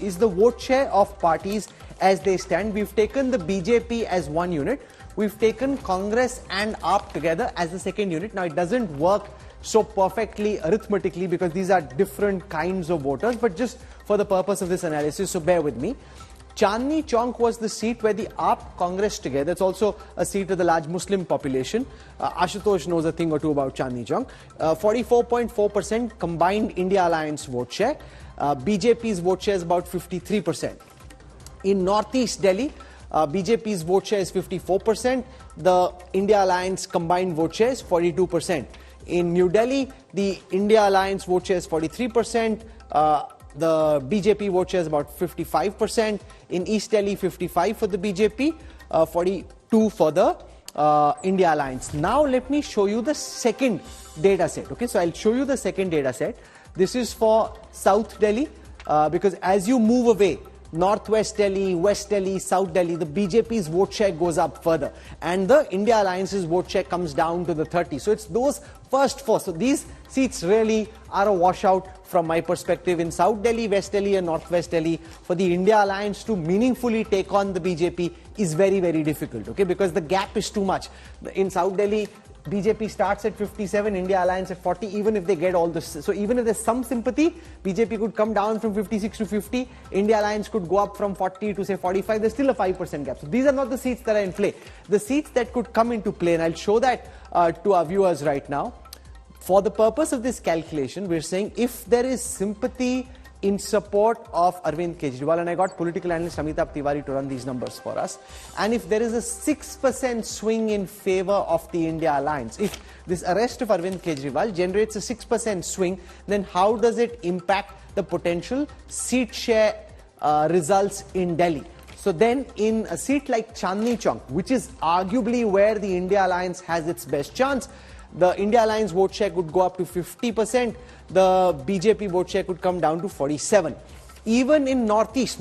is the vote share of parties as they stand. We've taken the BJP as one unit. We've taken Congress and I.N.D.I.A together as the second unit. Now, it doesn't work so perfectly arithmetically because these are different kinds of voters, but just for the purpose of this analysis, so bear with me. Chandni Chowk was the seat where the I.N.D.I.A Congress together. It's also a seat with a large Muslim population. Ashutosh knows a thing or two about Chandni Chowk. 44.4% combined I.N.D.I.A Alliance vote share. BJP's vote share is about 53%. In Northeast Delhi, BJP's vote share is 54%. The I.N.D.I.A Alliance combined vote share is 42%. In New Delhi, the I.N.D.I.A Alliance vote share is 43%. The BJP vote share is about 55%. In East Delhi, 55 for the BJP, 42 for the I.N.D.I.A Alliance. Now let me show you the second data set. Okay, so I'll show you the second data set. This is for South Delhi because as you move away, Northwest Delhi, West Delhi, South Delhi, the BJP's vote share goes up further and the I.N.D.I.A Alliance's vote share comes down to the 30. So it's those first four. So these seats really are a washout from my perspective. In South Delhi, West Delhi and Northwest Delhi, for the I.N.D.I.A Alliance to meaningfully take on the BJP is very, very difficult, okay, because the gap is too much. In South Delhi, BJP starts at 57, I.N.D.I.A Alliance at 40, even if they get all this. So even if there's some sympathy, BJP could come down from 56 to 50, I.N.D.I.A Alliance could go up from 40 to say 45, there's still a 5% gap. So these are not the seats that are in play. The seats that could come into play, and I'll show that to our viewers right now. For the purpose of this calculation, we're saying if there is sympathy in support of Arvind Kejriwal, and I got political analyst Amitabh Tiwari to run these numbers for us, and if there is a 6% swing in favor of the I.N.D.I.A Alliance, if this arrest of Arvind Kejriwal generates a 6% swing, then how does it impact the potential seat share results in Delhi? So then in a seat like Chandni Chowk, which is arguably where the I.N.D.I.A Alliance has its best chance, the I.N.D.I.A Alliance vote share could go up to 50%, the BJP vote share could come down to 47%. Even in Northeast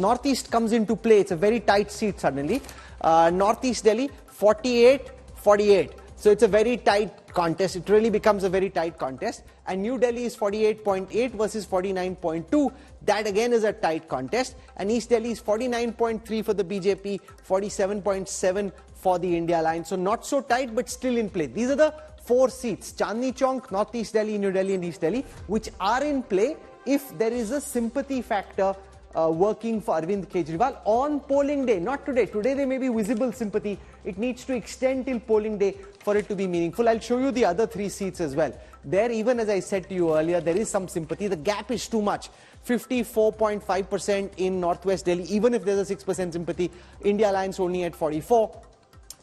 comes into play, it's a very tight seat suddenly. Northeast Delhi, 48-48. So it's a very tight contest, it really becomes a very tight contest. And New Delhi is 48.8 versus 49.2, that again is a tight contest. And East Delhi is 49.3 for the BJP, 47.7 for the I.N.D.I.A Alliance. So not so tight, but still in play. These are the four seats, Chandni Chowk, Northeast Delhi, New Delhi and East Delhi, which are in play if there is a sympathy factor working for Arvind Kejriwal on polling day, not today. Today there may be visible sympathy. It needs to extend till polling day for it to be meaningful. I'll show you the other three seats as well. There, even as I said to you earlier, there is some sympathy. The gap is too much. 54.5% in Northwest Delhi, even if there's a 6% sympathy. I.N.D.I.A Alliance only at 44.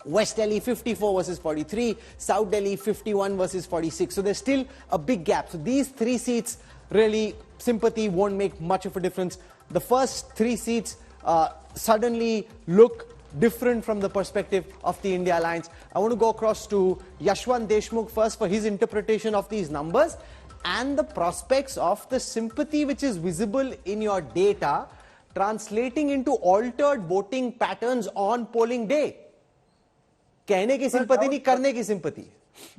West Delhi 54 versus 43, South Delhi 51 versus 46. So there's still a big gap. So these three seats, really, sympathy won't make much of a difference. The first three seats suddenly look different from the perspective of the I.N.D.I.A Alliance. I want to go across to Yashwant Deshmukh first for his interpretation of these numbers and the prospects of the sympathy which is visible in your data translating into altered voting patterns on polling day. कहने की sympathy नहीं, करने की sympathy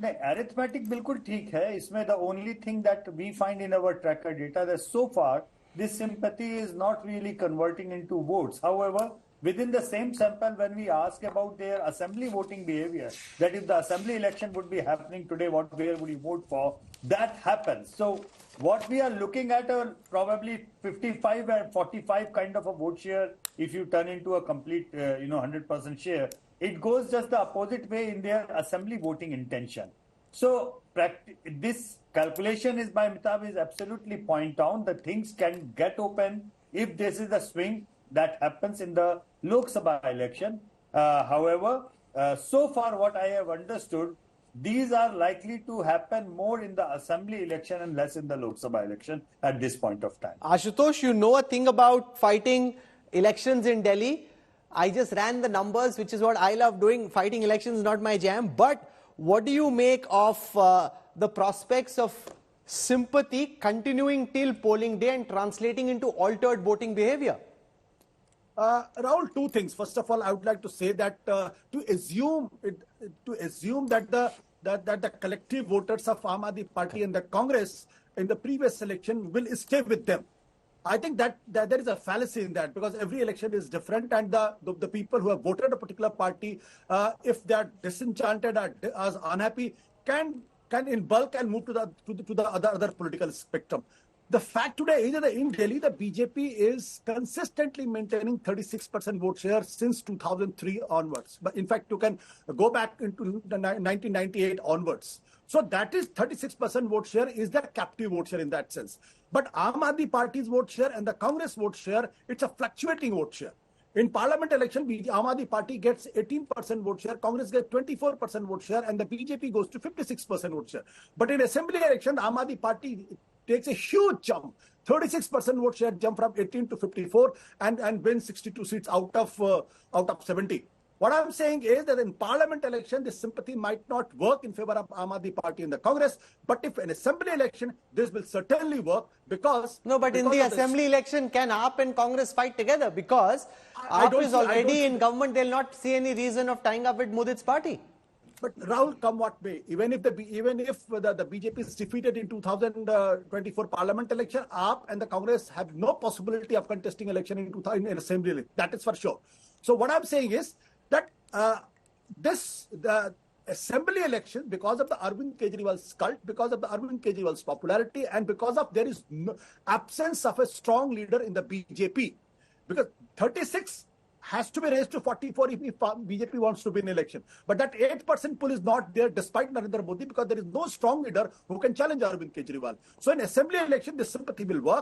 नहीं, arithmetic बिल्कुल ठीक है. इसमें the only thing that we find in our tracker data that so far this sympathy is not really converting into votes. However, within the same sample, when we ask about their assembly voting behavior, that if the assembly election would be happening today, where would you vote for? That happens. So what we are looking at are probably 55 and 45 kind of a vote share. If you turn into a complete 100% share, it goes just the opposite way in their assembly voting intention. So this calculation is by Amitabh is absolutely point down. The things can get open if this is the swing that happens in the Lok Sabha election. However, so far what I have understood, these are likely to happen more in the assembly election and less in the Lok Sabha election at this point of time. Ashutosh, you know a thing about fighting elections in Delhi. I just ran the numbers, which is what I love doing. Fighting elections is not my jam. But what do you make of the prospects of sympathy continuing till polling day and translating into altered voting behavior? Rahul, two things. First of all, I would like to say that to assume that the collective voters of I.N.D.I.A Party and the Congress in the previous election will stay with them. I think that there is a fallacy in that, because every election is different, and the people who have voted a particular party, if they are disenchanted or as unhappy, can in bulk and move to the other political spectrum. The fact today is that in Delhi, the BJP is consistently maintaining 36% vote share since 2003 onwards. But in fact, you can go back into the 1998 onwards. So that is 36% vote share is the captive vote share in that sense. But Aam Aadmi Party's vote share and the Congress vote share, it's a fluctuating vote share. In parliament election, Aam Aadmi Party gets 18% vote share, Congress gets 24% vote share, and the BJP goes to 56% vote share. But in assembly election, Aam Aadmi Party takes a huge jump, 36% vote share jump from 18 to 54, and wins 62 seats out of 70. What I'm saying is that in parliament election, this sympathy might not work in favor of Aam Aadmi Party in the Congress, but if an assembly election, this will certainly work because... No, but in the assembly election, can AAP and Congress fight together? Because AAP is already in government, they'll not see any reason of tying up with Modit's party. But Rahul, come what may, even if the BJP is defeated in 2024 parliament election, AAP and the Congress have no possibility of contesting election in assembly election. That is for sure. So what I'm saying is that the assembly election, because of the Arvind Kejriwal's cult, because of the Arvind Kejriwal's popularity, and because of there is no absence of a strong leader in the BJP, because 36 has to be raised to 44 if BJP wants to win election. But that 8% pull is not there despite Narendra Modi, because there is no strong leader who can challenge Arvind Kejriwal. So in assembly election, this sympathy will work.